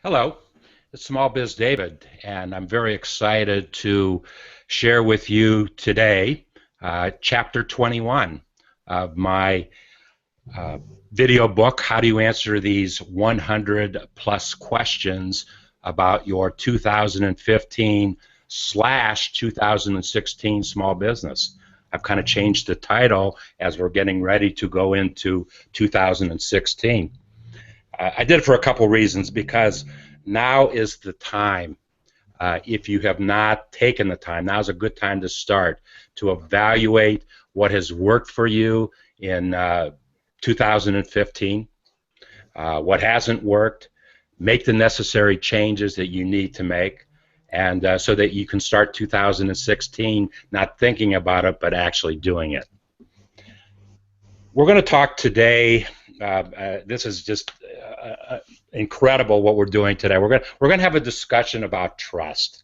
Hello, it's SmallBizDavid, and I'm very excited to share with you today Chapter 21 of my uh, video book, How Do You Answer These 100 Plus Questions About Your 2015/2016 Small Business. I've kind of changed the title as we're getting ready to go into 2016. I did it for a couple reasons, because now is the time. If you have not taken the time, now is a good time to start to evaluate what has worked for you in 2015, what hasn't worked, make the necessary changes that you need to make, and so that you can start 2016 not thinking about it but actually doing it. We're going to talk today. This is just incredible what we're doing today. We're going to have a discussion about trust,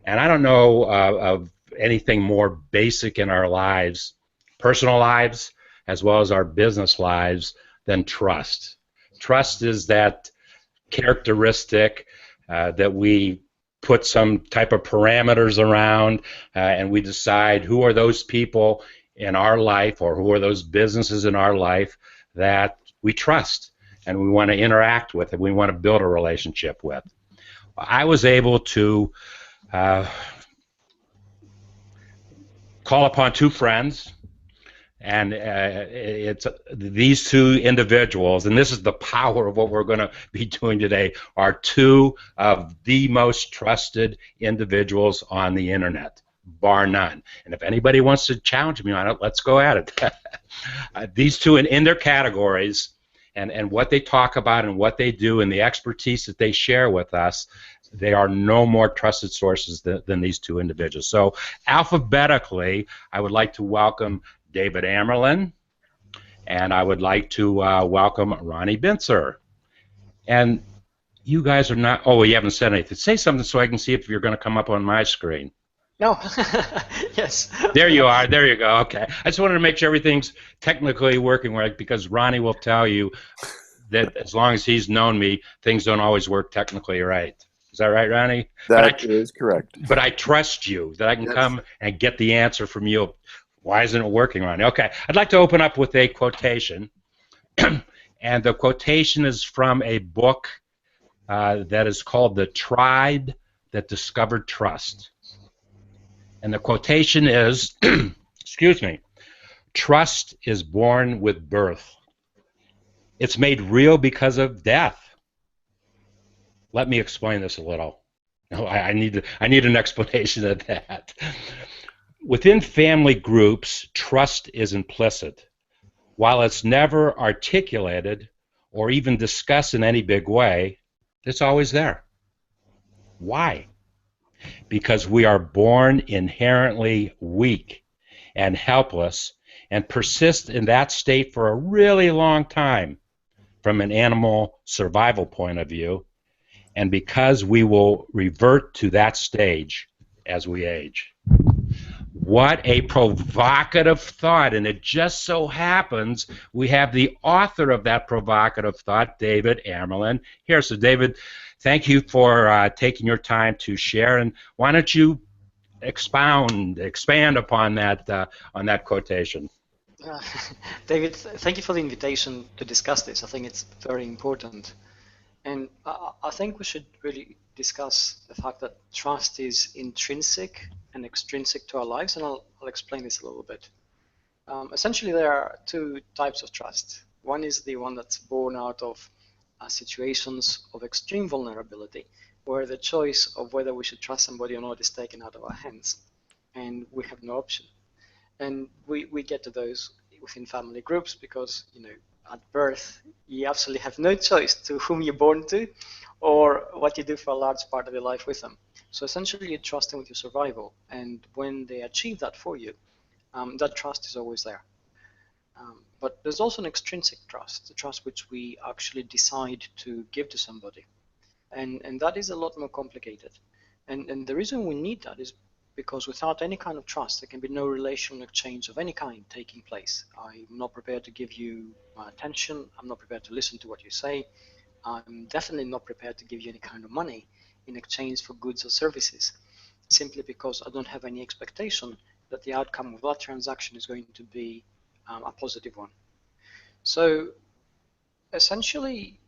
and I don't know of anything more basic in our lives, personal lives as well as our business lives, than trust. Trust is that characteristic that we put some type of parameters around, and we decide who are those people in our life, or who are those businesses in our life that we trust and we want to interact with and we want to build a relationship with. I was able to call upon two friends, and it's these two individuals, and this is the power of what we're going to be doing today, are two of the most trusted individuals on the internet, bar none. And if anybody wants to challenge me on it, let's go at it. These two in their categories, and what they talk about and what they do and the expertise that they share with us, they are no more trusted sources than these two individuals. So alphabetically, I would like to welcome David Amerland, and I would like to welcome Ronnie Bincer. And you guys are not, oh, you haven't said anything. Say something so I can see if you're going to come up on my screen. No. Yes. There you are. There you go. Okay. I just wanted to make sure everything's technically working right, because Ronnie will tell you that as long as he's known me, things don't always work technically right. Is that right, Ronnie? That is correct. But I trust you that I can come and get the answer from you. Why isn't it working, Ronnie? Okay. I'd like to open up with a quotation. And the quotation is from a book that is called The Tribe That Discovered Trust. And the quotation is, excuse me, trust is born with birth. It's made real because of death. Let me explain this a little. No, I need an explanation of that. Within family groups, trust is implicit. While it's never articulated or even discussed in any big way, it's always there. Why? Because we are born inherently weak and helpless and persist in that state for a really long time from an animal survival point of view, and because we will revert to that stage as we age. What a provocative thought, and it just so happens we have the author of that provocative thought, David Amerland, here. So David, thank you for taking your time to share, and why don't you expand upon that quotation. David, thank you for the invitation to discuss this. I think it's very important. And I think we should really discuss the fact that trust is intrinsic and extrinsic to our lives, and I'll explain this a little bit. Essentially, there are two types of trust. One is the one that's born out of situations of extreme vulnerability, where the choice of whether we should trust somebody or not is taken out of our hands, and we have no option. And we get to those within family groups because, at birth, you absolutely have no choice to whom you're born to or what you do for a large part of your life with them. So essentially, you're trusting with your survival. And when they achieve that for you, that trust is always there. But there's also an extrinsic trust, the trust which we actually decide to give to somebody. And that is a lot more complicated. And the reason we need that is because without any kind of trust, there can be no relational exchange of any kind taking place. I'm not prepared to give you my attention. I'm not prepared to listen to what you say. I'm definitely not prepared to give you any kind of money in exchange for goods or services, simply because I don't have any expectation that the outcome of that transaction is going to be a positive one. So essentially,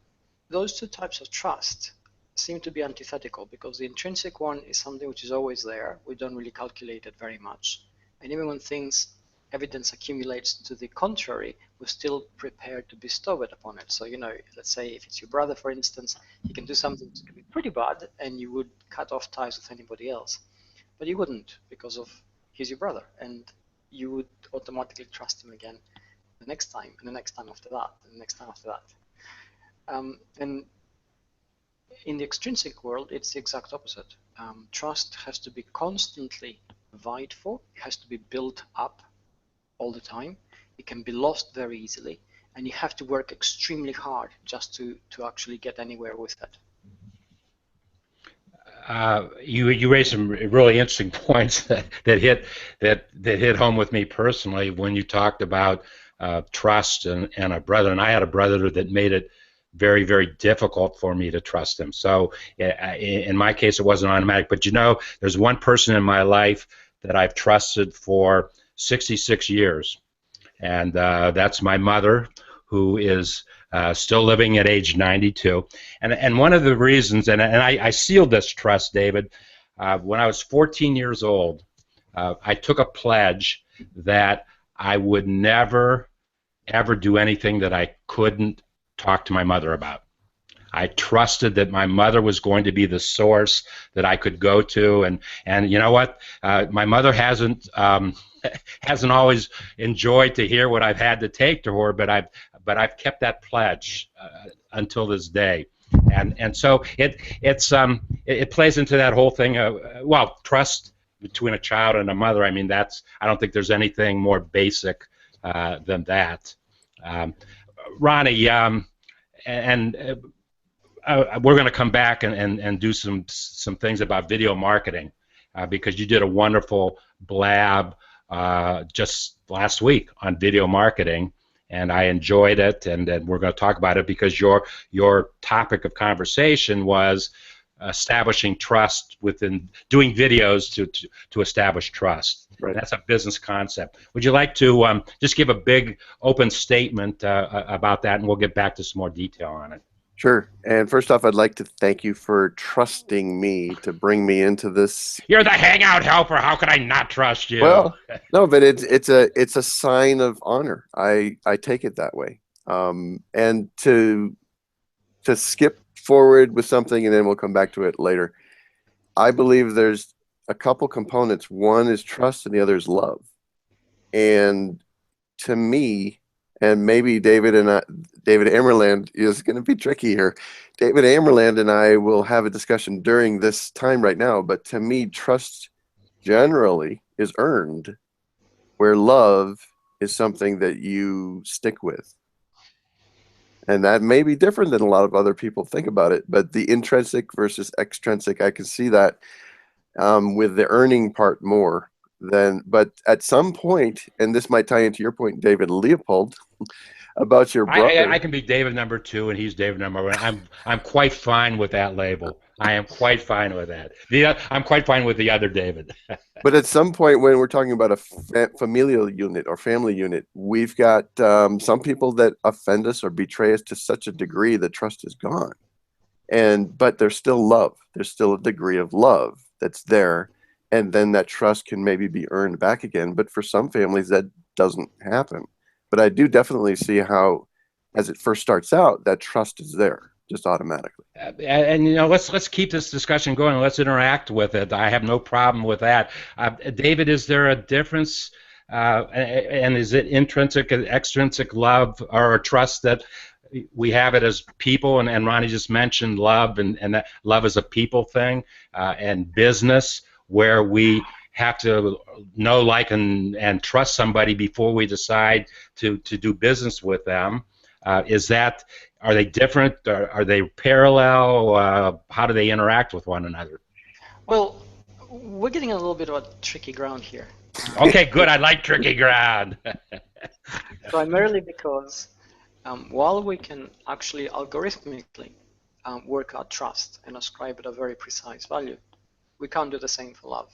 those two types of trust seem to be antithetical, because the intrinsic one is something which is always there. We don't really calculate it very much. And even when evidence accumulates to the contrary, we're still prepared to bestow it upon it. So, let's say if it's your brother, for instance, he can do something that can be pretty bad, and you would cut off ties with anybody else. But you wouldn't, because he's your brother, and you would automatically trust him again the next time, and the next time after that, and the next time after that. And in the extrinsic world, it's the exact opposite. Trust has to be constantly vied for. It has to be built up all the time. It can be lost very easily, and you have to work extremely hard just to actually get anywhere with it. You raised some really interesting points that hit home with me personally when you talked about trust and a brother. And I had a brother that made it very, very difficult for me to trust him. So in my case, it wasn't automatic. But there's one person in my life that I've trusted for 66 years, and that's my mother, who is still living at age 92. And one of the reasons, and I sealed this trust, David, when I was 14 years old, I took a pledge that I would never, ever do anything that I couldn't talk to my mother about. I trusted that my mother was going to be the source that I could go to, and you know what? My mother hasn't always enjoyed to hear what I've had to take to her, but I've kept that pledge until this day, and so it plays into that whole thing. Trust between a child and a mother. I mean, I don't think there's anything more basic than that. Ronnie, we're going to come back and do some things about video marketing, because you did a wonderful blab just last week on video marketing, and I enjoyed it, and we're going to talk about it because your topic of conversation was establishing trust within doing videos to establish trust. Right. That's a business concept. Would you like to just give a big open statement about that, and we'll get back to some more detail on it? Sure. And first off, I'd like to thank you for trusting me to bring me into this. You're the hangout helper. How could I not trust you? Well, no, but it's a sign of honor. I take it that way. And to skip forward with something, and then we'll come back to it later. I believe there's a couple components. One is trust, and the other is love. And to me, and maybe David Amerland is going to be tricky here. David Amerland and I will have a discussion during this time right now, but to me, trust generally is earned, where love is something that you stick with. And that may be different than a lot of other people think about it, but the intrinsic versus extrinsic, I can see that with the earning part more. But at some point, and this might tie into your point, David Leopold, about your brother. I can be David number 2 and he's David number 1. I'm quite fine with that label. I am quite fine with that. I'm quite fine with the other David. But at some point, when we're talking about a familial unit or family unit, we've got some people that offend us or betray us to such a degree that trust is gone. But there's still love. There's still a degree of love that's there. And then that trust can maybe be earned back again. But for some families, that doesn't happen. But I do definitely see how, as it first starts out, that trust is there just automatically. And let's keep this discussion going. Let's interact with it. I have no problem with that. David, is there a difference? And is it intrinsic and extrinsic love or trust that we have it as people? And Ronnie just mentioned love, and that love is a people thing, and business, where we have to know, like, and trust somebody before we decide to do business with them. Are they different? Are they parallel? How do they interact with one another? Well, we're getting a little bit of a tricky ground here. Okay, good. I like tricky ground. Primarily because while we can actually algorithmically work out trust and ascribe it a very precise value. We can't do the same for love.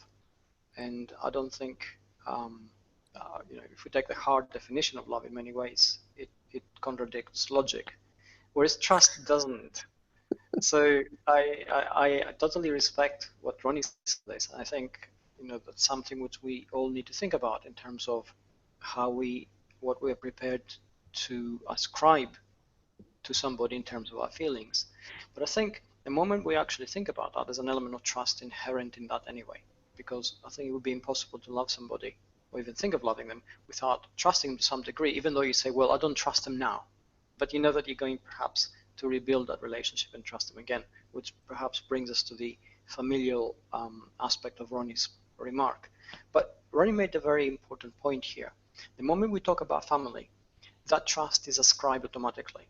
And I don't think, if we take the hard definition of love in many ways, it contradicts logic, whereas trust doesn't. So I totally respect what Ronnie says. I think that's something which we all need to think about in terms of what we are prepared to ascribe to somebody in terms of our feelings. But I think the moment we actually think about that, there's an element of trust inherent in that anyway, because I think it would be impossible to love somebody or even think of loving them without trusting them to some degree, even though you say, well, I don't trust them now. But you know that you're going perhaps to rebuild that relationship and trust them again, which perhaps brings us to the familial aspect of Ronnie's remark. But Ronnie made a very important point here. The moment we talk about family, that trust is ascribed automatically.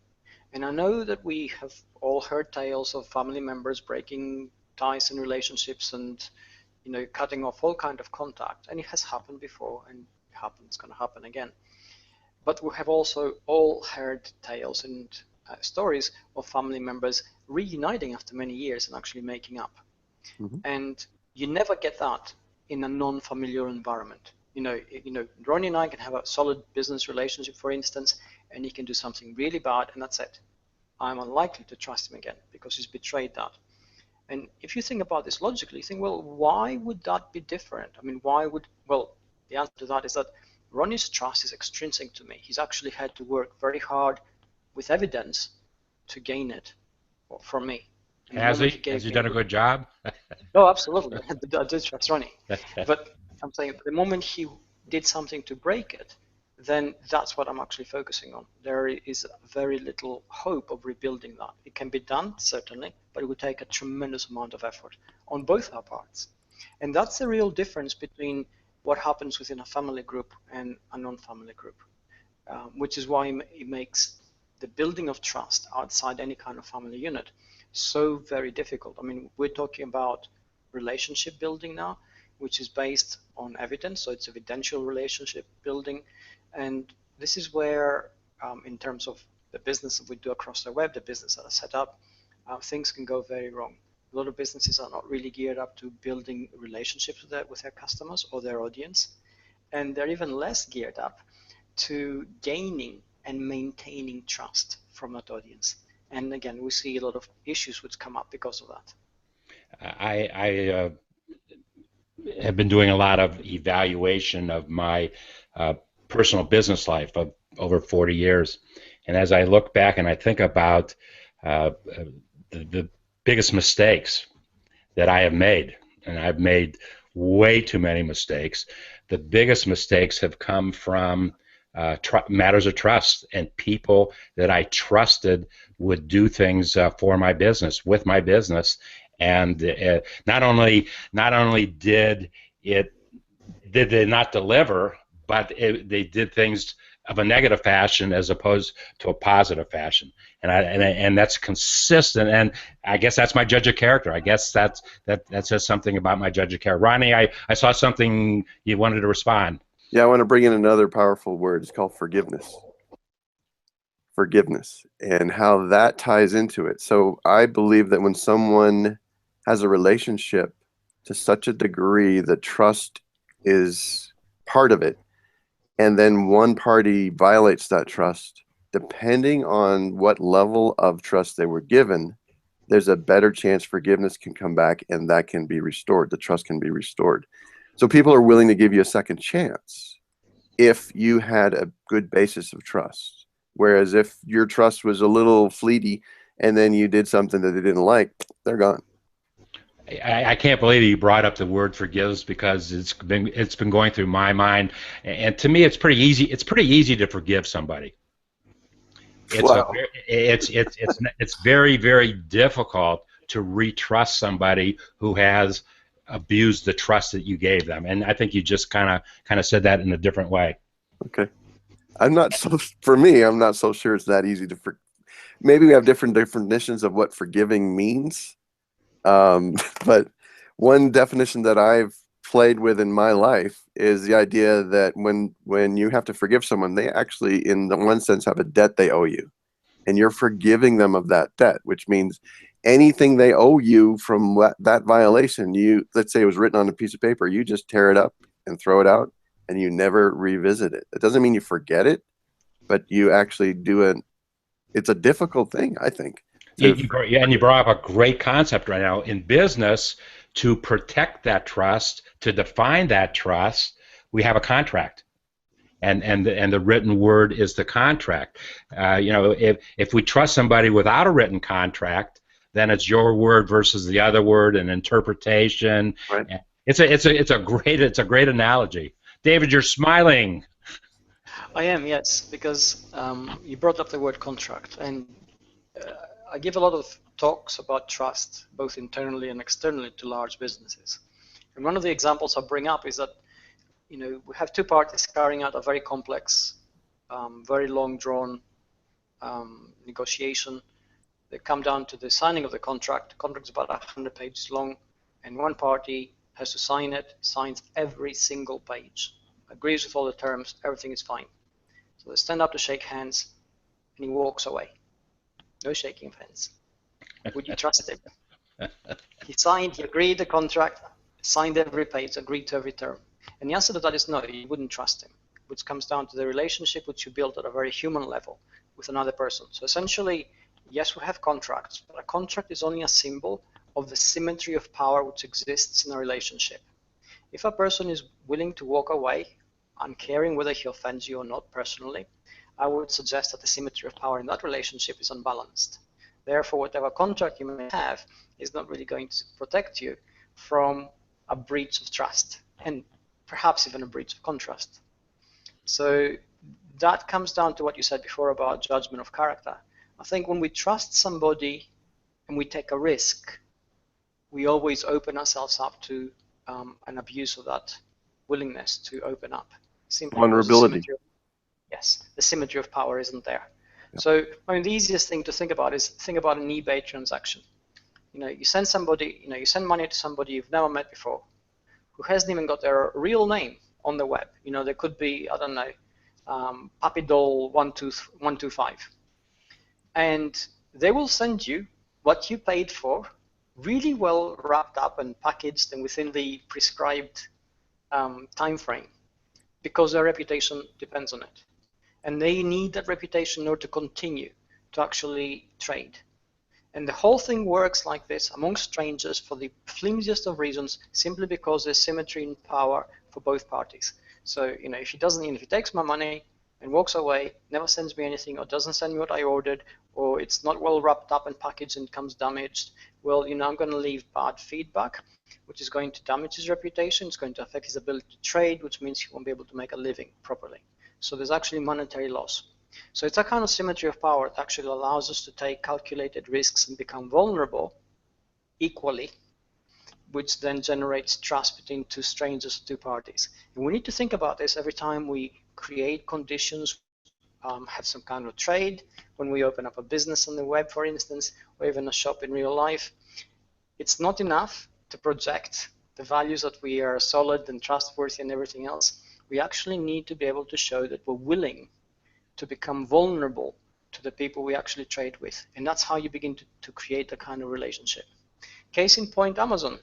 And I know that we have all heard tales of family members breaking ties and relationships and cutting off all kind of contact, and it has happened before, and it's going to happen again. But we have also all heard tales and stories of family members reuniting after many years and actually making up. Mm-hmm. And you never get that in a non-familiar environment. Ronnie and I can have a solid business relationship, for instance, and he can do something really bad, and that's it. I'm unlikely to trust him again because he's betrayed that. And if you think about this logically, you think, well, why would that be different? I mean, the answer to that is that Ronnie's trust is extrinsic to me. He's actually had to work very hard with evidence to gain it from me. Has he done a good job? Oh, absolutely. I do trust Ronnie. But I'm saying the moment he did something to break it, then that's what I'm actually focusing on. There is very little hope of rebuilding that. It can be done, certainly, but it would take a tremendous amount of effort on both our parts. And that's the real difference between what happens within a family group and a non-family group, which is why it makes the building of trust outside any kind of family unit so very difficult. I mean, we're talking about relationship building now, which is based on evidence, so it's evidential relationship building. And this is where, in terms of the business that we do across the web, the business that are set up, things can go very wrong. A lot of businesses are not really geared up to building relationships with their customers or their audience. And they're even less geared up to gaining and maintaining trust from that audience. And again, we see a lot of issues which come up because of that. I have been doing a lot of evaluation of my personal business life of over 40 years. And as I look back and I think about the biggest mistakes that I have made, and I've made way too many mistakes, the biggest mistakes have come from matters of trust, and people that I trusted would do things for my business, with my business, and not only did they not deliver, but they did things of a negative fashion as opposed to a positive fashion, and that's consistent. And I guess that's my judge of character. I guess that says something about my judge of character. Ronnie, I saw something you wanted to respond. Yeah, I want to bring in another powerful word. It's called forgiveness. Forgiveness, and how that ties into it. So I believe that when someone has a relationship to such a degree that trust is part of it, and then one party violates that trust, depending on what level of trust they were given, there's a better chance forgiveness can come back and that can be restored. The trust can be restored. So people are willing to give you a second chance if you had a good basis of trust. Whereas if your trust was a little fleety and then you did something that they didn't like, they're gone. I can't believe you brought up the word forgives, because it's been going through my mind, and to me it's pretty easy. It's pretty easy to forgive somebody. It's very, very difficult to retrust somebody who has abused the trust that you gave them, and I think you just kind of said that in a different way. Okay, for me, I'm not so sure it's that easy to maybe we have different definitions of what forgiving means. But one definition that I've played with in my life is the idea that when you have to forgive someone, they actually, in the one sense, have a debt they owe you, and you're forgiving them of that debt, which means anything they owe you from that violation, let's say it was written on a piece of paper, you just tear it up and throw it out, and you never revisit it. It doesn't mean you forget it, but you actually do it. It's a difficult thing, I think. And you brought up a great concept right now. In business, to protect that trust, to define that trust, we have a contract. And the written word is the contract. If we trust somebody without a written contract, then it's your word versus the other word, and interpretation. Right. It's a great analogy. David, you're smiling. I am, yes, because you brought up the word contract, and I give a lot of talks about trust, both internally and externally, to large businesses. And one of the examples I bring up is that we have two parties carrying out a very complex, very long drawn negotiation. They come down to the signing of the contract. The contract is about 100 pages long, and one party has to sign it, signs every single page, agrees with all the terms, everything is fine. So they stand up to shake hands, and he walks away. No shaking of hands. Would you trust him? He signed, he agreed the contract, signed every page, agreed to every term. And the answer to that is no, you wouldn't trust him, which comes down to the relationship which you build at a very human level with another person. So essentially, yes, we have contracts, but a contract is only a symbol of the symmetry of power which exists in a relationship. If a person is willing to walk away, uncaring whether he offends you or not personally, I would suggest that the symmetry of power in that relationship is unbalanced. Therefore, whatever contract you may have is not really going to protect you from a breach of trust, and perhaps even a breach of contrast. So that comes down to what you said before about judgment of character. I think when we trust somebody and we take a risk, we always open ourselves up to an abuse of that willingness to open up. Simply vulnerability. The symmetry of power isn't there. Yeah. So, the easiest thing to think about is think about an eBay transaction. You send somebody, you send money to somebody you've never met before, who hasn't even got their real name on the web. There could be, I don't know, Puppy Doll 125, and they will send you what you paid for, really well wrapped up and packaged and within the prescribed time frame, because their reputation depends on it. And they need that reputation in order to continue to actually trade. And the whole thing works like this amongst strangers for the flimsiest of reasons, simply because there's symmetry in power for both parties. So, if he takes my money and walks away, never sends me anything, or doesn't send me what I ordered, or it's not well wrapped up and packaged and comes damaged, well, I'm going to leave bad feedback, which is going to damage his reputation. It's going to affect his ability to trade, which means he won't be able to make a living properly. So there's actually monetary loss. So it's a kind of symmetry of power that actually allows us to take calculated risks and become vulnerable equally, which then generates trust between two strangers, two parties. And we need to think about this every time we create conditions, have some kind of trade, when we open up a business on the web, for instance, or even a shop in real life. It's not enough to project the values that we are solid and trustworthy and everything else. We actually need to be able to show that we're willing to become vulnerable to the people we actually trade with. And that's how you begin to create a kind of relationship. Case in point, Amazon.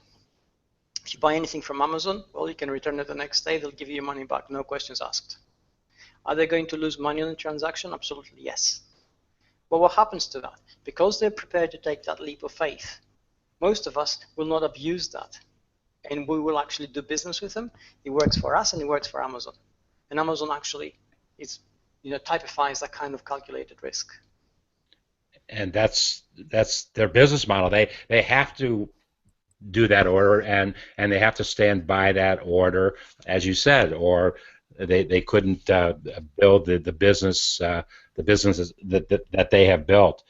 If you buy anything from Amazon, well, you can return it the next day. They'll give you your money back, no questions asked. Are they going to lose money on the transaction? Absolutely, yes. But what happens to that? Because they're prepared to take that leap of faith, most of us will not abuse that. And we will actually do business with them. It works for us and it works for Amazon. And Amazon actually typifies that kind of calculated risk. And that's their business model. They have to do that order, and they have to stand by that order, as you said, or they couldn't build the businesses that they have built.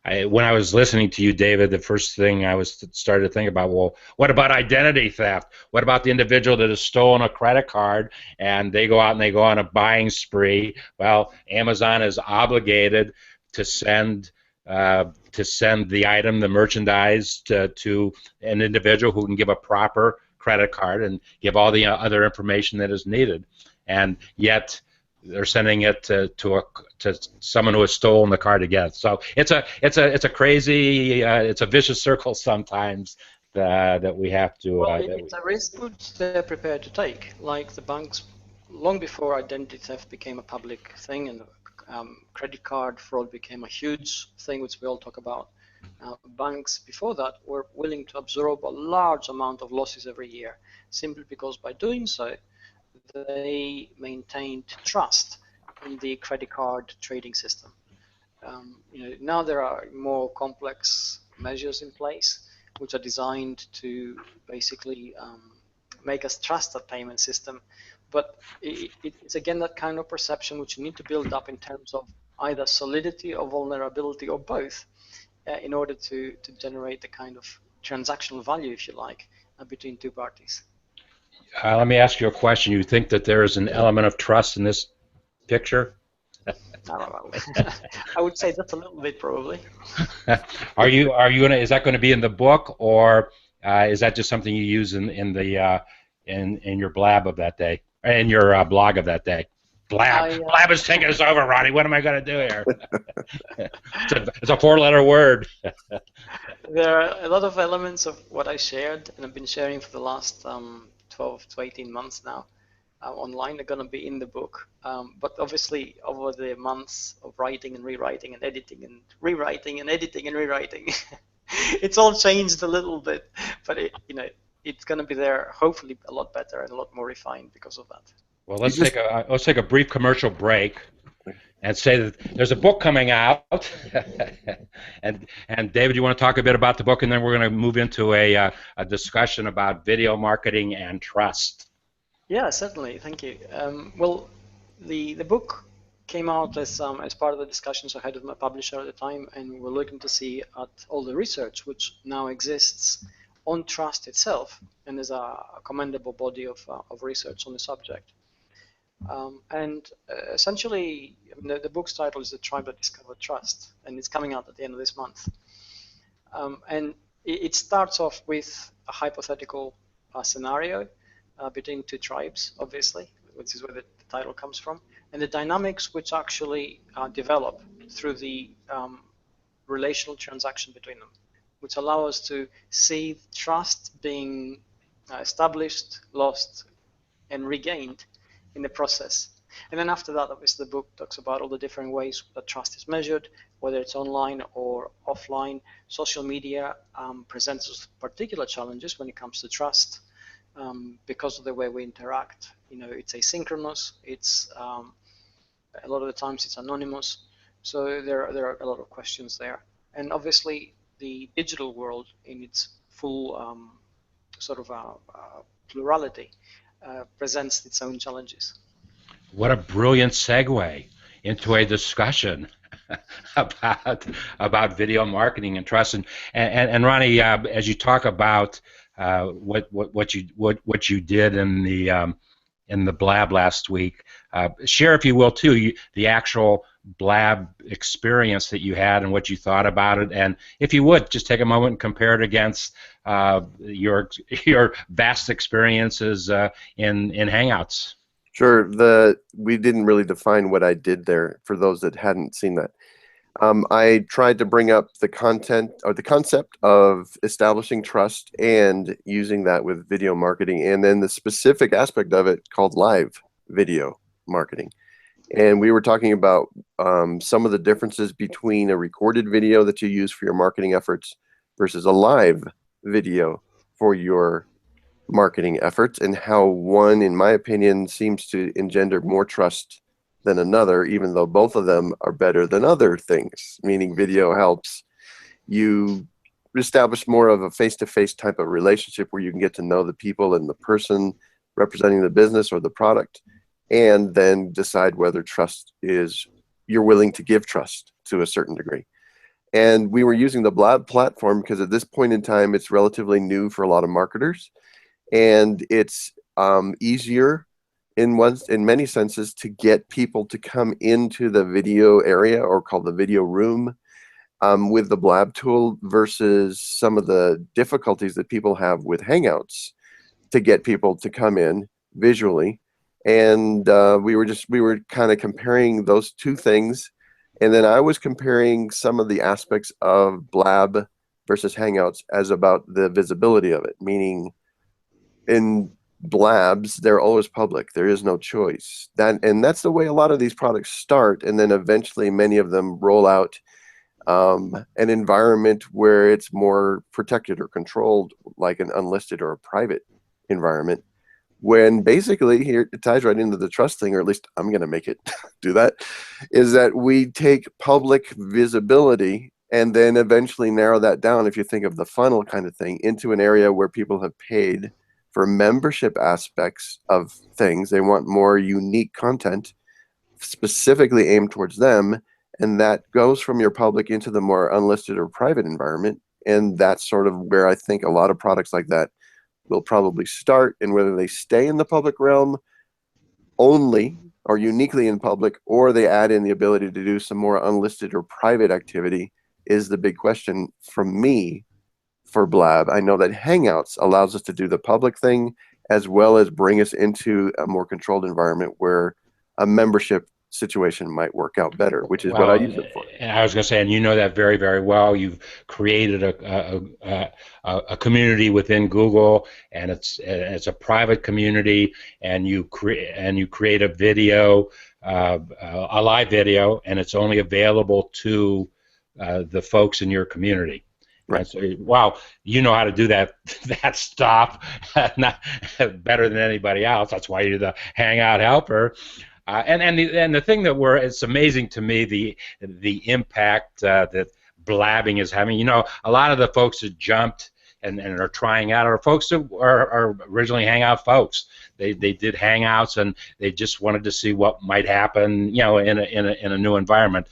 When I was listening to you, David, the first thing I started to think about, well, what about identity theft? What about the individual that has stolen a credit card and they go out and they go on a buying spree? Well, Amazon is obligated to send the item, the merchandise, to an individual who can give a proper credit card and give all the other information that is needed. And yet, they're sending it to someone who has stolen the car to get. So it's a crazy, it's a vicious circle sometimes that we have to. Well, it's a risk which they're prepared to take. Like the banks, long before identity theft became a public thing and credit card fraud became a huge thing, which we all talk about. Banks before that were willing to absorb a large amount of losses every year, simply because by doing so, they maintained trust in the credit card trading system. Now there are more complex measures in place, which are designed to basically make us trust that payment system. But it's again that kind of perception which you need to build up in terms of either solidity or vulnerability or both in order to generate the kind of transactional value, if you like, between two parties. Let me ask you a question. You think that there is an element of trust in this picture? I would say just a little bit, probably. Are you gonna? Is that going to be in the book, or is that just something you use in your blab of that day, in your blog of that day? Blab is taking us over, Ronnie. What am I going to do here? It's a four-letter word. There are a lot of elements of what I shared, and I've been sharing for the last 12 to 18 months now. Online are going to be in the book, but obviously over the months of writing and rewriting and editing and rewriting and editing and rewriting, it's all changed a little bit. But it's going to be there, hopefully a lot better and a lot more refined because of that. Well, let's take a brief commercial break and say that there's a book coming out, and David, you want to talk a bit about the book, and then we're going to move into a discussion about video marketing and trust. Yeah, certainly. Thank you. Well, the book came out as part of the discussions I had with my publisher at the time, and we're looking to see at all the research which now exists on trust itself, and there's a commendable body of research on the subject. Essentially, the book's title is The Tribe That Discovered Trust, and it's coming out at the end of this month. And it starts off with a hypothetical scenario between two tribes, obviously, which is where the title comes from, and the dynamics which actually develop through the relational transaction between them, which allow us to see trust being established, lost, and regained in the process. And then after that, obviously, the book talks about all the different ways that trust is measured, whether it's online or offline. Social media presents us particular challenges when it comes to trust because of the way we interact. It's asynchronous. It's a lot of the times it's anonymous. So there are a lot of questions there. And obviously, the digital world in its full plurality presents its own challenges. What a brilliant segue into a discussion about video marketing and trust. And Ronnie, as you talk about what you did in the blab last week, share, if you will, too, the actual blab experience that you had and what you thought about it, and if you would just take a moment and compare it against your vast experiences in Hangouts. Sure. We didn't really define what I did there for those that hadn't seen that. I tried to bring up the concept of establishing trust and using that with video marketing, and then the specific aspect of it called live video marketing. And we were talking about some of the differences between a recorded video that you use for your marketing efforts versus a live video for your marketing efforts, and how one, in my opinion, seems to engender more trust than another, even though both of them are better than other things, meaning video helps you establish more of a face-to-face type of relationship where you can get to know the people and the person representing the business or the product, and then decide whether you're willing to give trust to a certain degree. And we were using the Blab platform because at this point in time, it's relatively new for a lot of marketers, and it's easier in many senses to get people to come into the video area, or called the video room, with the Blab tool versus some of the difficulties that people have with Hangouts to get people to come in visually and we were kind of comparing those two things, and then I was comparing some of the aspects of Blab versus Hangouts as about the visibility of it, meaning in Blabs they're always public. There is no choice. That's the way a lot of these products start, and then eventually many of them roll out an environment where it's more protected or controlled, like an unlisted or a private environment. When basically, here it ties right into the trust thing, or at least I'm going to make it do that, is that we take public visibility and then eventually narrow that down, if you think of the funnel kind of thing, into an area where people have paid for membership aspects of things. They want more unique content specifically aimed towards them, and that goes from your public into the more unlisted or private environment. And that's sort of where I think a lot of products like that will probably start, and whether they stay in the public realm only or uniquely in public, or they add in the ability to do some more unlisted or private activity, is the big question from me for Blab. I know that Hangouts allows us to do the public thing as well as bring us into a more controlled environment where a membership situation might work out better, which is what I use it for. I was going to say, and you know that very, very well. You've created a community within Google, and it's a private community, and you create a video, a live video, and it's only available to the folks in your community. Right. So, wow, you know how to do that stuff not better than anybody else. That's why you're the Hangout helper. And the thing it's amazing to me, the impact that blabbing is having. You know, a lot of the folks that jumped and are trying out are folks that are originally Hangout folks. They did Hangouts and they just wanted to see what might happen, you know, in a new environment.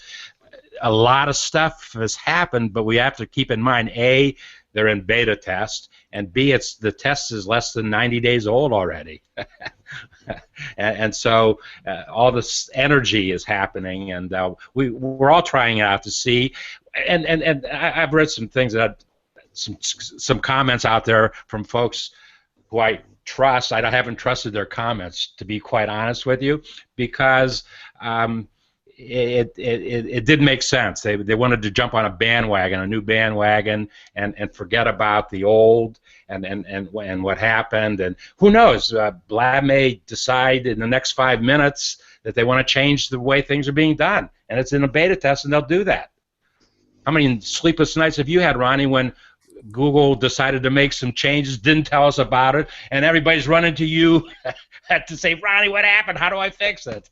A lot of stuff has happened, but we have to keep in mind, A, they're in beta test, and B, the test is less than 90 days old already. and so all this energy is happening, and we're all trying out to see. And I've read some things that some comments out there from folks who I trust. I haven't trusted their comments, to be quite honest with you, because it didn't make sense. They wanted to jump on a new bandwagon, and forget about the old and what happened. And who knows? Blab may decide in the next 5 minutes that they want to change the way things are being done, and it's in a beta test, and they'll do that. How many sleepless nights have you had, Ronnie, when Google decided to make some changes, didn't tell us about it, and everybody's running to you to say, Ronnie, what happened? How do I fix it?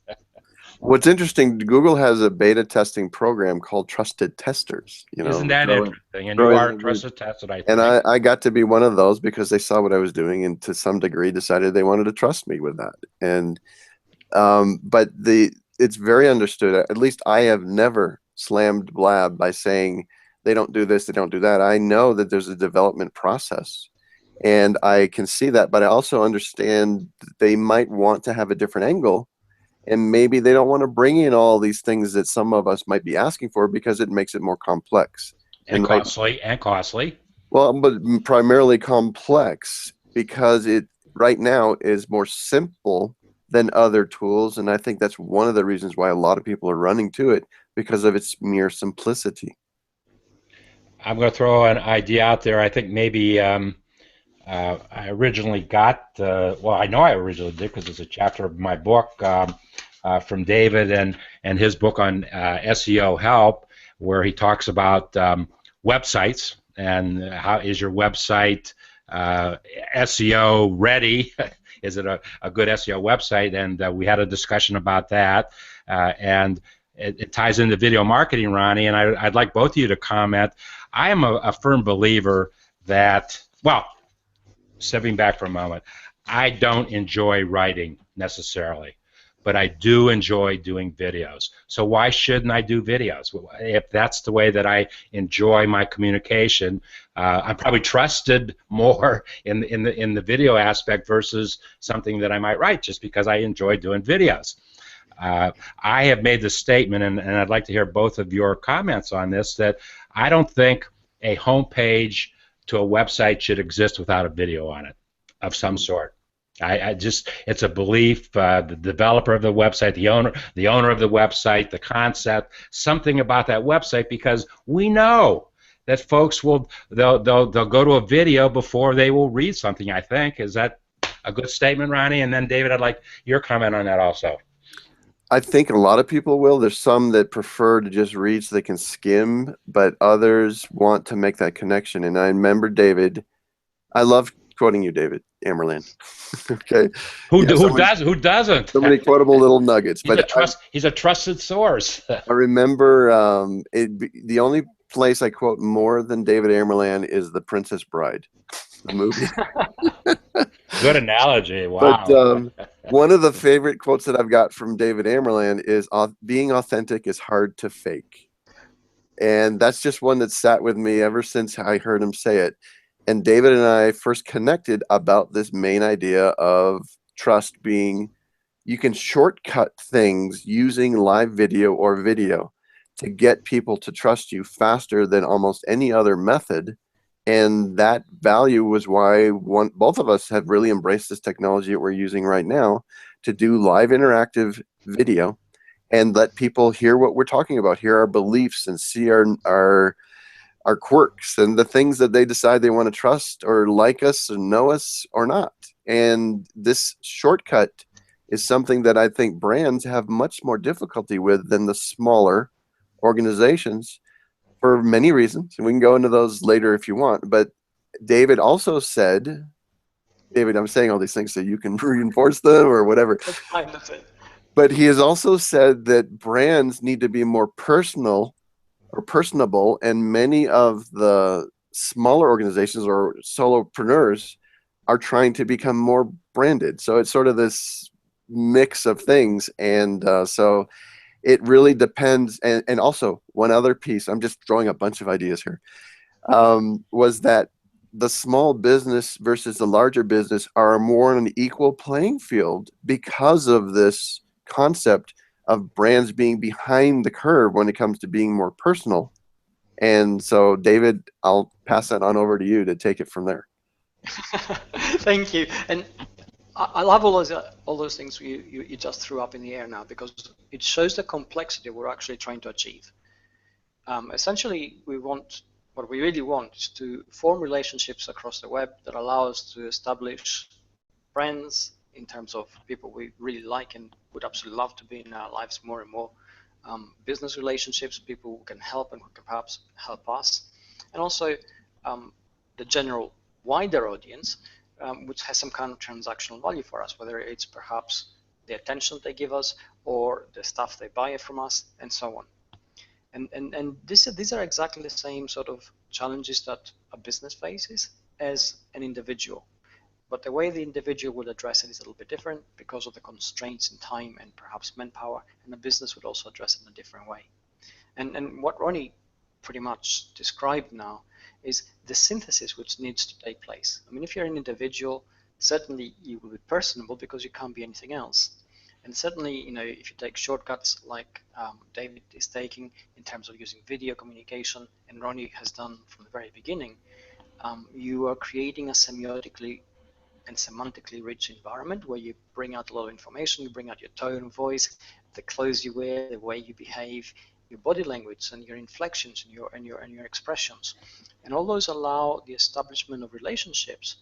What's interesting, Google has a beta testing program called Trusted Testers. You know, isn't that interesting? And you are a trusted tester, I think. And I got to be one of those because they saw what I was doing, and to some degree decided they wanted to trust me with that. And but it's very understood. At least I have never slammed Blab by saying they don't do this, they don't do that. I know that there's a development process, and I can see that, but I also understand that they might want to have a different angle. And maybe they don't want to bring in all these things that some of us might be asking for because it makes it more complex. And costly. Well, but primarily complex because it right now is more simple than other tools. And I think that's one of the reasons why a lot of people are running to it, because of its mere simplicity. I'm going to throw an idea out there. I think maybe I originally got, well, I know I originally did because it's a chapter of my book, from David and his book on SEO help, where he talks about websites and how is your website SEO ready? Is it a good SEO website? And we had a discussion about that, and it ties into video marketing, Ronnie, and I'd like both of you to comment. I am a firm believer that, well, stepping back for a moment, I don't enjoy writing necessarily, but I do enjoy doing videos. So why shouldn't I do videos? If that's the way that I enjoy my communication, I'm probably trusted more in the video aspect versus something that I might write, just because I enjoy doing videos. I have made the statement, and I'd like to hear both of your comments on this, that I don't think a homepage to a website should exist without a video on it of some sort. I just, it's a belief, the developer of the website, the owner of the website, the concept, something about that website, because we know that folks they'll go to a video before they will read something, I think. Is that a good statement, Ronnie? And then David, I'd like your comment on that also. I think a lot of people will. There's some that prefer to just read so they can skim, but others want to make that connection. And I remember David, I love quoting you, David Amerland. Okay. Who doesn't? So many quotable little nuggets. He's a trusted source. I remember the only place I quote more than David Amerland is The Princess Bride, the movie. Good analogy. Wow. But one of the favorite quotes that I've got from David Amerland is, being authentic is hard to fake. And that's just one that sat with me ever since I heard him say it. And David and I first connected about this main idea of trust being, you can shortcut things using live video or video to get people to trust you faster than almost any other method. And that value was why both of us have really embraced this technology that we're using right now to do live interactive video and let people hear what we're talking about, hear our beliefs, and see our quirks and the things that they decide they want to trust or like us or know us or not. And this shortcut is something that I think brands have much more difficulty with than the smaller organizations, for many reasons. And we can go into those later if you want. But David also said, David, I'm saying all these things so you can reinforce them or whatever. That's kind of it. But he has also said that brands need to be more personal or personable, and many of the smaller organizations or solopreneurs are trying to become more branded. So it's sort of this mix of things. And so it really depends. And also one other piece, I'm just throwing a bunch of ideas here, was that the small business versus the larger business are more on an equal playing field because of this concept of brands being behind the curve when it comes to being more personal. And so, David, I'll pass that on over to you to take it from there. Thank you. And I love all those things you just threw up in the air now, because it shows the complexity we're actually trying to achieve. Essentially, what we really want is to form relationships across the web that allow us to establish friends in terms of people we really like and would absolutely love to be in our lives more and more. Business relationships, people who can help and who can perhaps help us. And also the general wider audience, which has some kind of transactional value for us, whether it's perhaps the attention they give us or the stuff they buy from us, and so on. And these are exactly the same sort of challenges that a business faces as an individual. But the way the individual would address it is a little bit different because of the constraints in time and perhaps manpower, and the business would also address it in a different way. And what Ronnie pretty much described now is the synthesis which needs to take place. I mean, if you're an individual, certainly you will be personable because you can't be anything else. And certainly, if you take shortcuts like David is taking in terms of using video communication, and Ronnie has done from the very beginning, you are creating a semiotically and semantically rich environment where you bring out a lot of information, you bring out your tone of voice, the clothes you wear, the way you behave, your body language and your inflections and your expressions. And all those allow the establishment of relationships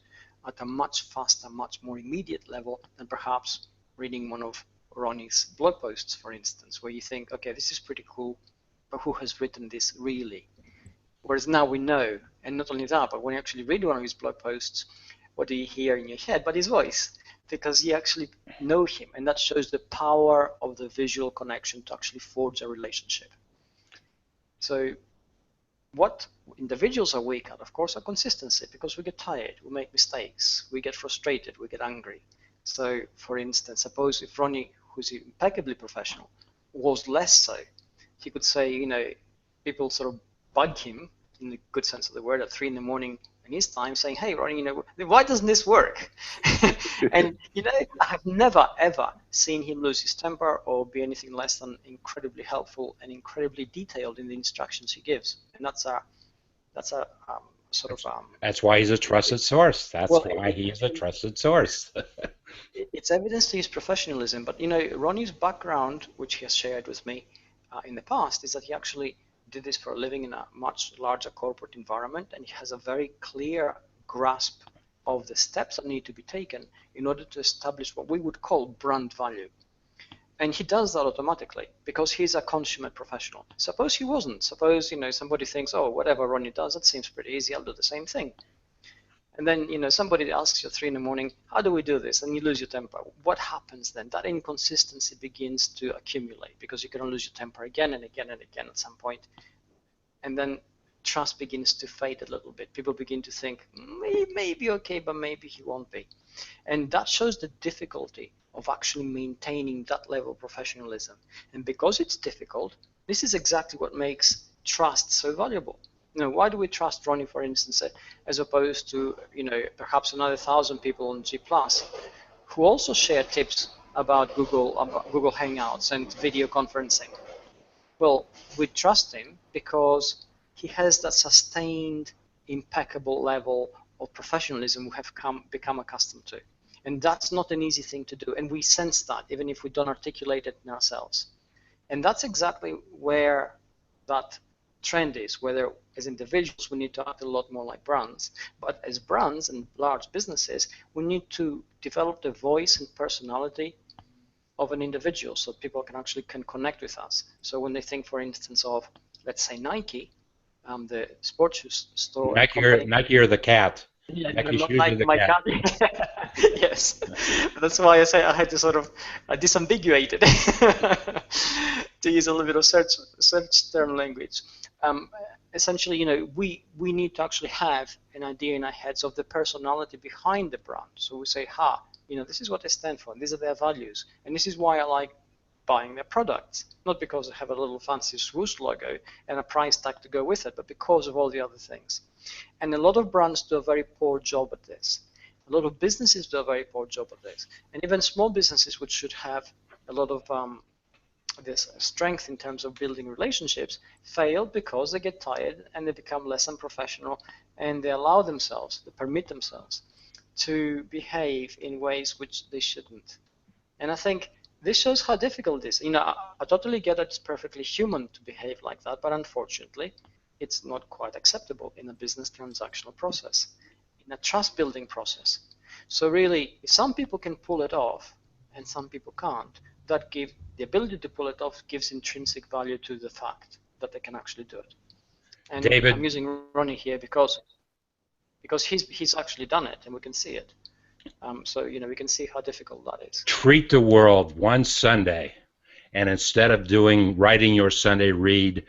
at a much faster, much more immediate level than perhaps reading one of Ronnie's blog posts, for instance, where you think, okay, this is pretty cool, but who has written this really? Whereas now we know, and not only that, but when you actually read one of his blog posts, what do you hear in your head but his voice? Because you actually know him, and that shows the power of the visual connection to actually forge a relationship. So what individuals are weak at, of course, are consistency, because we get tired, we make mistakes, we get frustrated, we get angry. So, for instance, suppose if Ronnie, who's impeccably professional, was less so, he could say, people sort of bug him, in the good sense of the word, at 3 in the morning in his time, saying, hey, Ronnie, why doesn't this work? And, I have never, ever seen him lose his temper or be anything less than incredibly helpful and incredibly detailed in the instructions he gives. And that's a sort of... That's why he's a trusted source. That's why he is a trusted source. it's evidence to his professionalism. But you know, Ronnie's background, which he has shared with me in the past, is that he actually did this for a living in a much larger corporate environment, and he has a very clear grasp of the steps that need to be taken in order to establish what we would call brand value. And he does that automatically because he's a consummate professional. Suppose he wasn't. Suppose, you know, somebody thinks, oh, whatever Ronnie does, that seems pretty easy. I'll do the same thing. And then, you know, somebody asks you at 3 in the morning, how do we do this? And you lose your temper. What happens then? That inconsistency begins to accumulate because you're going to lose your temper again and again and again at some point. And then trust begins to fade a little bit. People begin to think, maybe okay, but maybe he won't be. And that shows the difficulty of actually maintaining that level of professionalism. And because it's difficult, this is exactly what makes trust so valuable. You know, why do we trust Ronnie, for instance, as opposed to, you know, perhaps another 1,000 people on G+, who also share tips about Google Hangouts and video conferencing? Well, we trust him because he has that sustained, impeccable level of professionalism we have become accustomed to. And that's not an easy thing to do. And we sense that, even if we don't articulate it in ourselves. And that's exactly where that trend is, whether as individuals we need to act a lot more like brands, but as brands and large businesses, we need to develop the voice and personality of an individual so people can connect with us. So when they think, for instance, of, let's say, Nike, the sports shoes store. Nike or the cat. Yeah, Nike not shoes like or the my cat. cat. Yes, that's why I say I had to sort of disambiguate it to use a little bit of search term language. Essentially, you know, we need to actually have an idea in our heads of the personality behind the brand. So we say, you know, this is what they stand for, and these are their values, and this is why I like buying their products, not because they have a little fancy swoosh logo and a price tag to go with it, but because of all the other things. And a lot of brands do a very poor job at this. A lot of businesses do a very poor job at this. And even small businesses, which should have a lot of this strength in terms of building relationships, fail because they get tired and they become less unprofessional, and they allow themselves, they permit themselves to behave in ways which they shouldn't. And I think this shows how difficult it is. You know, I totally get that it's perfectly human to behave like that, but unfortunately, it's not quite acceptable in a business transactional process, in a trust-building process. So really, if some people can pull it off and some people can't, that give the ability to pull it off gives intrinsic value to the fact that they can actually do it. And David, I'm using Ronnie here because he's actually done it and we can see it. So, you know, we can see how difficult that is. Treat the world one Sunday, and instead of writing your Sunday read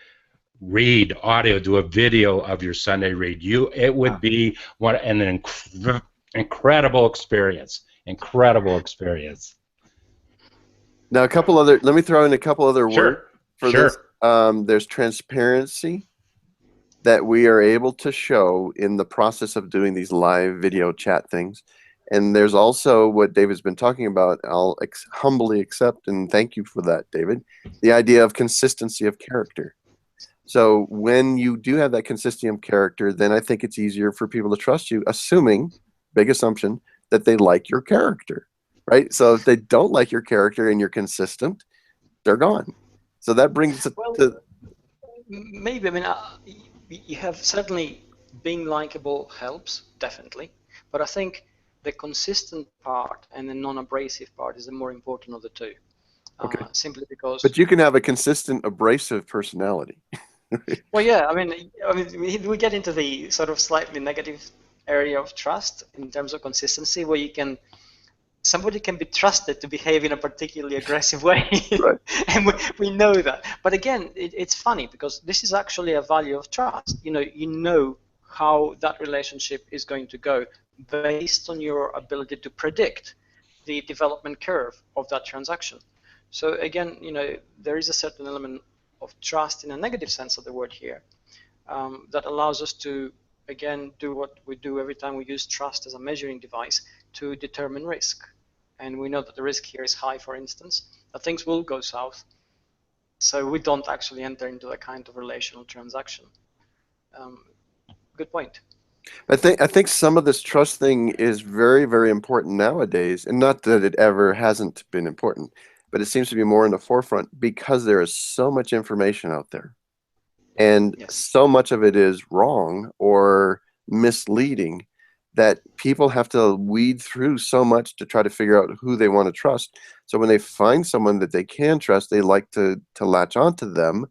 audio, do a video of your Sunday read. It would be an incredible experience. Incredible experience. Now, let me throw in a couple other words for this. There's transparency that we are able to show in the process of doing these live video chat things. And there's also what David's been talking about. I'll humbly accept and thank you for that, David. The idea of consistency of character. So when you do have that consistency of character, then I think it's easier for people to trust you, assuming, big assumption, that they like your character, right? So if they don't like your character and you're consistent, they're gone. So that brings it to... Maybe, I mean, you have certainly being likable helps, definitely. But I think the consistent part and the non-abrasive part is the more important of the two. Okay. Simply because... But you can have a consistent, abrasive personality. Well, yeah, I mean, we get into the sort of slightly negative area of trust in terms of consistency, where somebody can be trusted to behave in a particularly aggressive way, right. And we know that. But again, it's funny because this is actually a value of trust. You know how that relationship is going to go based on your ability to predict the development curve of that transaction. So again, there is a certain element of trust in a negative sense of the word here that allows us to, again, do what we do every time we use trust as a measuring device to determine risk. And we know that the risk here is high, for instance, that things will go south. So we don't actually enter into a kind of relational transaction. Good point. I think some of this trust thing is very, very important nowadays, and not that it ever hasn't been important, but it seems to be more in the forefront because there is so much information out there, and Yes. so much of it is wrong or misleading that people have to weed through so much to try to figure out who they want to trust. So when they find someone that they can trust, they like to latch onto them.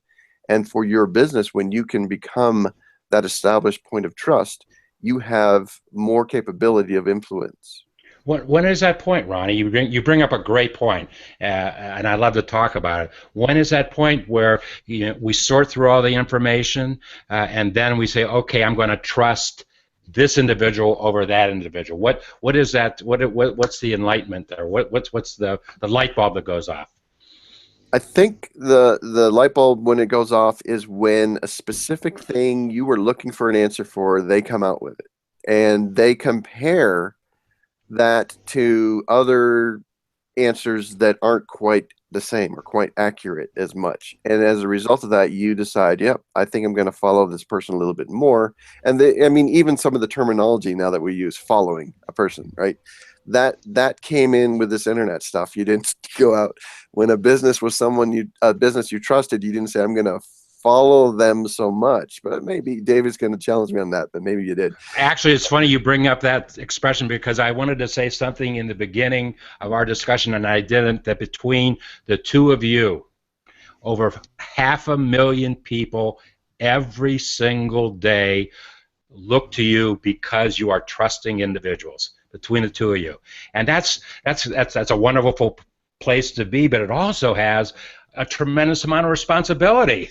And for your business, when you can become that established point of trust, you have more capability of influence. When is that point, Ronnie? You bring up a great point, and I love to talk about it. When is that point where we sort through all the information, and then we say, okay, I'm going to trust this individual over that individual? What is that? What's the enlightenment there? What's the light bulb that goes off? I think the light bulb when it goes off is when a specific thing you were looking for an answer for, they come out with it, and they compare that to other answers that aren't quite the same or quite accurate as much. And as a result of that, you decide, yep, I think I'm going to follow this person a little bit more. And I mean, even some of the terminology now that we use, following a person, right? That came in with this internet stuff. You didn't go out when a business was a business you trusted. You didn't say, I'm going to follow them so much. But maybe David's going to challenge me on that, but maybe you did. Actually, it's funny you bring up that expression because I wanted to say something in the beginning of our discussion and I didn't, that between the two of you, over 500,000 people every single day look to you because you are trusting individuals, between the two of you. And that's a wonderful place to be, but it also has a tremendous amount of responsibility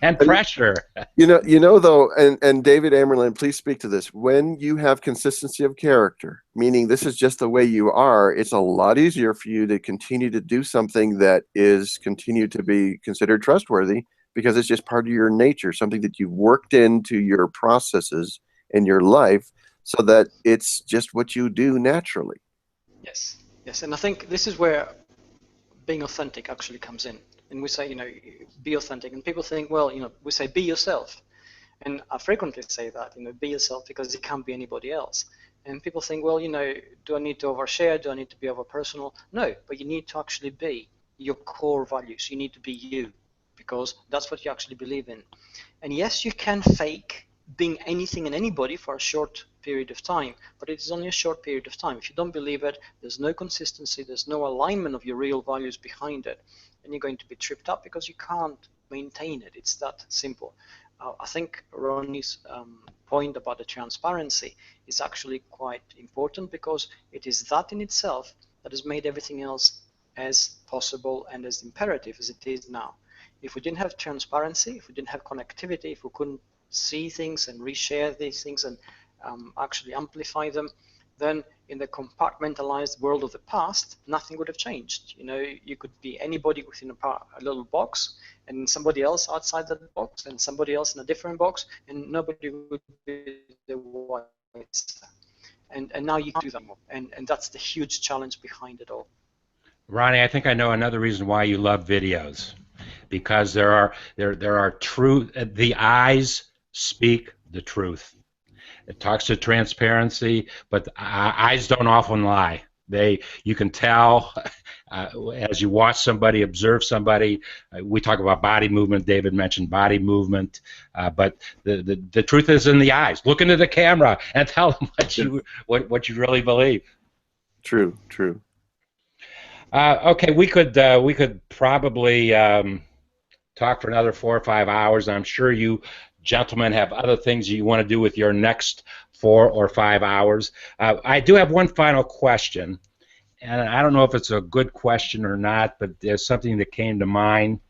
and pressure. You know though, and David Amerland, please speak to this. When you have consistency of character, meaning this is just the way you are, it's a lot easier for you to continue to do something that is continued to be considered trustworthy because it's just part of your nature, something that you've worked into your processes in your life so that it's just what you do naturally. Yes. Yes. And I think this is where being authentic actually comes in. And we say, be authentic. And people think, well, we say be yourself. And I frequently say that, be yourself because you can't be anybody else. And people think, well, do I need to overshare? Do I need to be over personal? No, but you need to actually be your core values. You need to be you because that's what you actually believe in. And yes, you can fake being anything and anybody for a short period of time, but it is only a short period of time. If you don't believe it, there's no consistency, there's no alignment of your real values behind it, and you're going to be tripped up because you can't maintain it. It's that simple. I think Ronnie's point about the transparency is actually quite important because it is that in itself that has made everything else as possible and as imperative as it is now. If we didn't have transparency, if we didn't have connectivity, if we couldn't see things and reshare these things and actually amplify them, then in the compartmentalized world of the past, nothing would have changed. You could be anybody within a little box, and somebody else outside that box, and somebody else in a different box, and nobody would be the wiser. And now you can't do that more, and that's the huge challenge behind it all. Ronnie, I think I know another reason why you love videos, because there are true. The eyes speak the truth. It talks to transparency, but eyes don't often lie. You can tell as you watch somebody, observe somebody. We talk about body movement. David mentioned body movement, but the truth is in the eyes. Look into the camera and tell them what you really believe. True. Okay, we could probably talk for another 4 or 5 hours. I'm sure you gentlemen have other things you want to do with your next 4 or 5 hours. I do have one final question, and I don't know if it's a good question or not, but there's something that came to mind.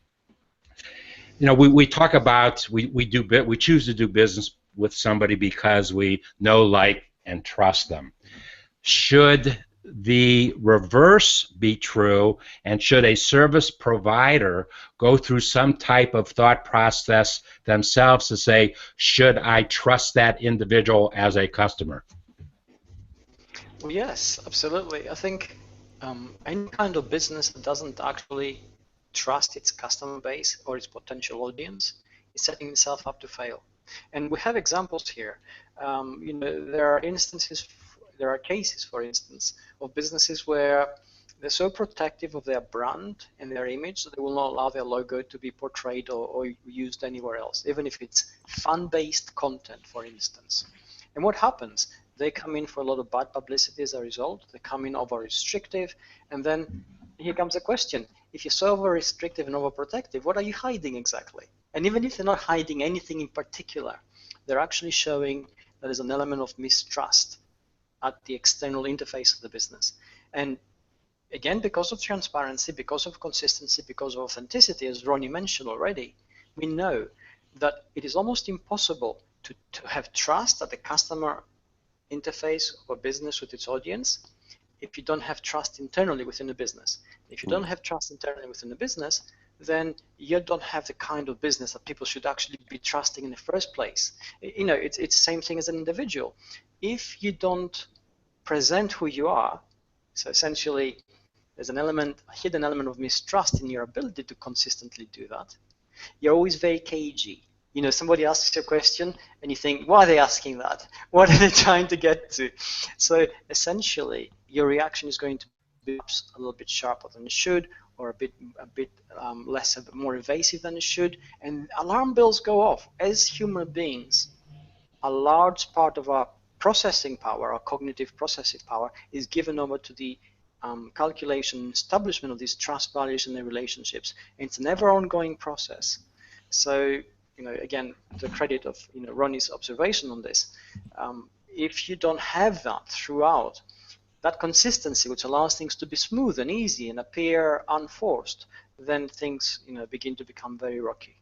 We talk about we choose to do business with somebody because we know, like, and trust them. Should the reverse be true, and should a service provider go through some type of thought process themselves to say, should I trust that individual as a customer? Well, yes, absolutely. I think any kind of business that doesn't actually trust its customer base or its potential audience is setting itself up to fail. And we have examples here. You know, there are cases, for instance, of businesses where they're so protective of their brand and their image that they will not allow their logo to be portrayed or used anywhere else, even if it's fan-based content, for instance. And what happens? They come in for a lot of bad publicity as a result. They come in over-restrictive, and then here comes a question. If you're so over-restrictive and overprotective, what are you hiding exactly? And even if they're not hiding anything in particular, they're actually showing that there's an element of mistrust at the external interface of the business. And again, because of transparency, because of consistency, because of authenticity, as Ronnie mentioned already, we know that it is almost impossible to have trust at the customer interface of a business with its audience if you don't have trust internally within the business. If you don't have trust internally within the business, then you don't have the kind of business that people should actually be trusting in the first place. You know, it's the same thing as an individual. If you don't present who you are, so essentially there's a hidden element of mistrust in your ability to consistently do that. You're always very cagey. You know, somebody asks you a question and you think, why are they asking that? What are they trying to get to? So essentially, your reaction is going to be a little bit sharper than it should, or a bit more evasive than it should, and alarm bells go off. As human beings, a large part of our processing power, our cognitive processing power, is given over to the calculation, establishment of these trust values in the relationships. And it's an ever-ongoing process. So, you know, again, the credit of Ronnie's observation on this. If you don't have that throughout, that consistency, which allows things to be smooth and easy and appear unforced, then things begin to become very rocky.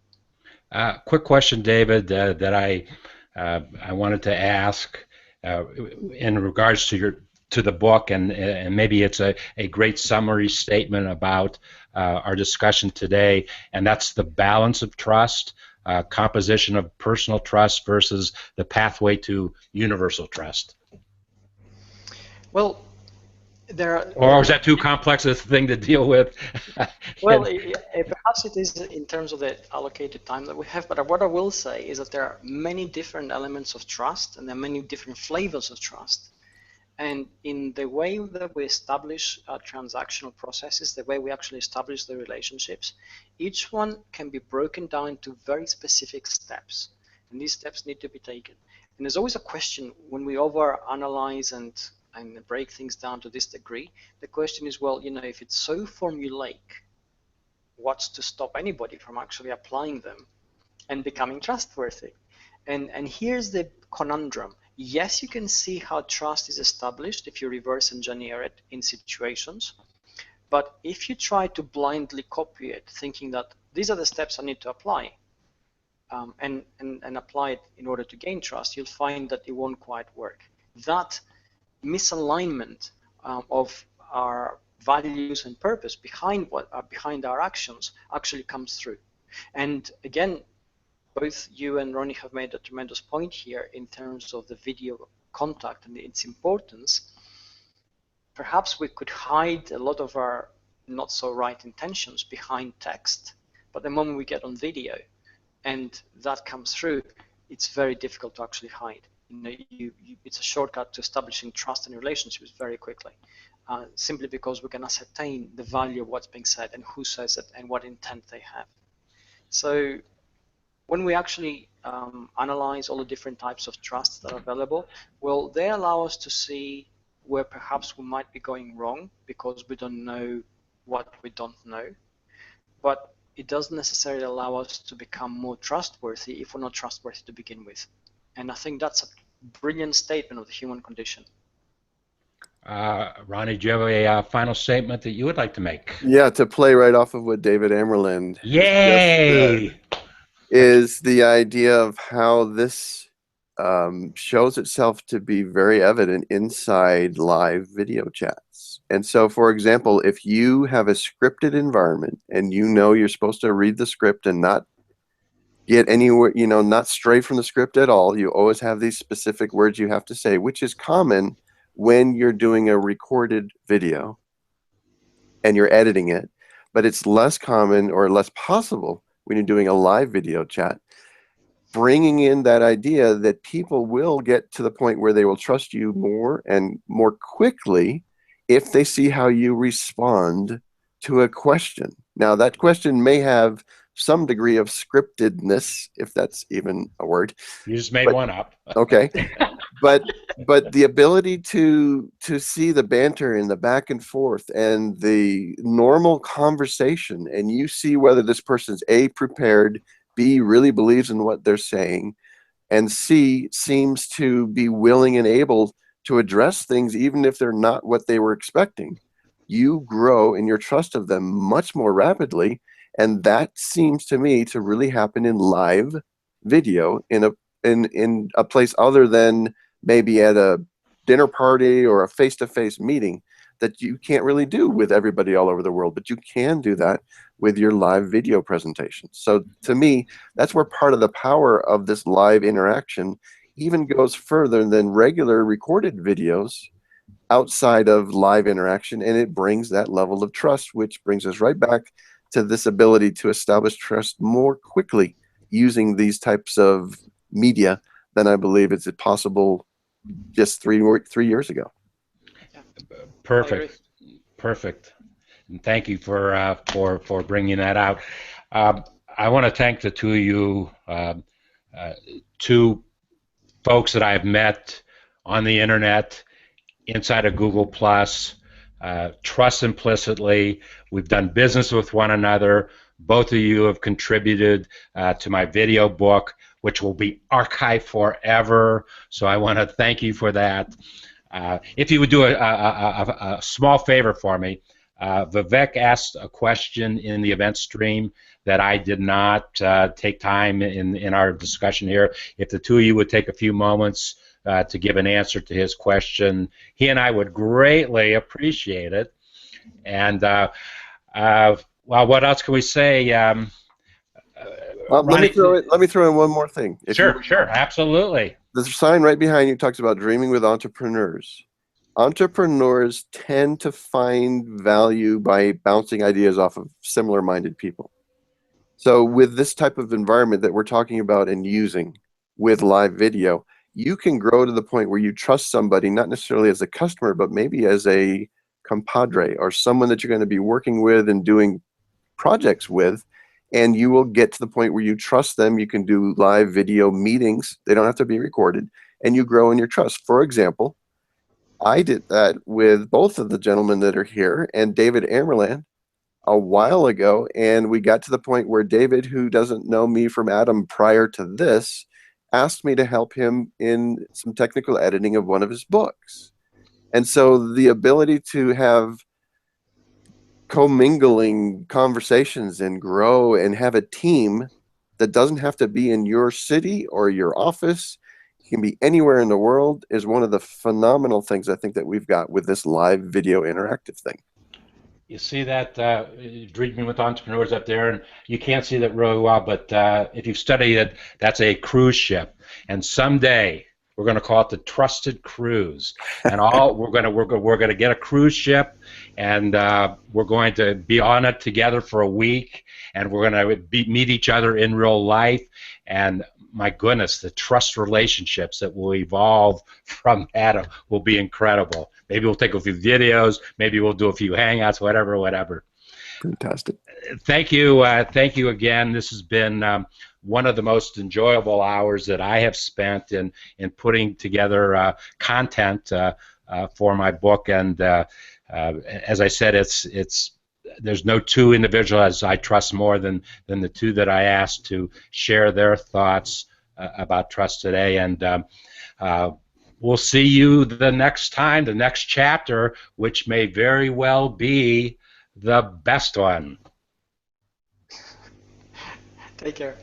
Quick question, David, that I wanted to ask in regards to the book, and maybe it's a great summary statement about our discussion today, and that's the balance of trust, composition of personal trust versus the pathway to universal trust. Well, or is that too complex a thing to deal with? Well, perhaps it is in terms of the allocated time that we have, but what I will say is that there are many different elements of trust, and there are many different flavors of trust. And in the way that we establish transactional processes, the way we actually establish the relationships, each one can be broken down into very specific steps, and these steps need to be taken. And there's always a question when we overanalyze and break things down to this degree. The question is, well, if it's so formulaic, what's to stop anybody from actually applying them and becoming trustworthy? And here's the conundrum. Yes, you can see how trust is established if you reverse engineer it in situations, but if you try to blindly copy it, thinking that these are the steps I need to apply, and apply it in order to gain trust, you'll find that it won't quite work. That misalignment of our values and purpose behind our actions actually comes through. And again, both you and Ronnie have made a tremendous point here in terms of the video contact and its importance. Perhaps we could hide a lot of our not so right intentions behind text, but the moment we get on video and that comes through, it's very difficult to actually hide. It's a shortcut to establishing trust in relationships very quickly, simply because we can ascertain the value of what's being said and who says it and what intent they have. So when we actually analyze all the different types of trusts that are available, well, they allow us to see where perhaps we might be going wrong because we don't know what we don't know. But it doesn't necessarily allow us to become more trustworthy if we're not trustworthy to begin with. And I think that's a brilliant statement of the human condition. Ronnie, do you have a final statement that you would like to make? Yeah, to play right off of what David Amerland is the idea of how this shows itself to be very evident inside live video chats. And so, for example, if you have a scripted environment and you're supposed to read the script and not get anywhere, not stray from the script at all, you always have these specific words you have to say, which is common when you're doing a recorded video and you're editing it, but it's less common or less possible when you're doing a live video chat. bringing in that idea that people will get to the point where they will trust you more and more quickly if they see how you respond to a question. Now, that question may have some degree of scriptedness, if that's even a word. You just made one up. Okay. But the ability to see the banter and the back and forth and the normal conversation, and you see whether this person's A, prepared, B, really believes in what they're saying, and C, seems to be willing and able to address things even if they're not what they were expecting. You grow in your trust of them much more rapidly, and that seems to me to really happen in live video in a place other than maybe at a dinner party or a face-to-face meeting that you can't really do with everybody all over the world, but you can do that with your live video presentation. So to me, that's where part of the power of this live interaction even goes further than regular recorded videos outside of live interaction, and it brings that level of trust, which brings us right back to this ability to establish trust more quickly using these types of media than I believe it's possible just three years ago. Perfect. Perfect. And thank you for bringing that out. I want to thank the two of you, two folks that I've met on the internet, inside of Google+, trust implicitly. We've done business with one another. Both of you have contributed to my video book, which will be archived forever. So I want to thank you for that. If you would do a small favor for me, Vivek asked a question in the event stream that I did not take time in our discussion here. If the two of you would take a few moments to give an answer to his question, he and I would greatly appreciate it. And well, what else can we say? Let me throw in one more thing. Sure, absolutely. The sign right behind you talks about dreaming with entrepreneurs. Entrepreneurs tend to find value by bouncing ideas off of similar-minded people. So with this type of environment that we're talking about and using with live video, you can grow to the point where you trust somebody, not necessarily as a customer, but maybe as a compadre or someone that you're going to be working with and doing projects with, and you will get to the point where you trust them. You can do live video meetings. They don't have to be recorded, and you grow in your trust. For example, I did that with both of the gentlemen that are here and David Amerland a while ago, and we got to the point where David, who doesn't know me from Adam prior to this, asked me to help him in some technical editing of one of his books. And so the ability to have commingling conversations and grow and have a team that doesn't have to be in your city or your office, it can be anywhere in the world, is one of the phenomenal things I think that we've got with this live video interactive thing. You see that dreaming with entrepreneurs up there, and you can't see that really well, but if you've studied it, that's a cruise ship, and someday we're going to call it the Trusted Cruise, and we're going to get a cruise ship, and we're going to be on it together for a week, and we're going to meet each other in real life, and my goodness, the trust relationships that will evolve from that will be incredible. Maybe we'll take a few videos, maybe we'll do a few hangouts, whatever. Fantastic. Thank you again. This has been one of the most enjoyable hours that I have spent in putting together content for my book, and as I said, there's no two individuals I trust more than the two that I asked to share their thoughts about trust today, and we'll see you the next time, the next chapter, which may very well be the best one. Take care.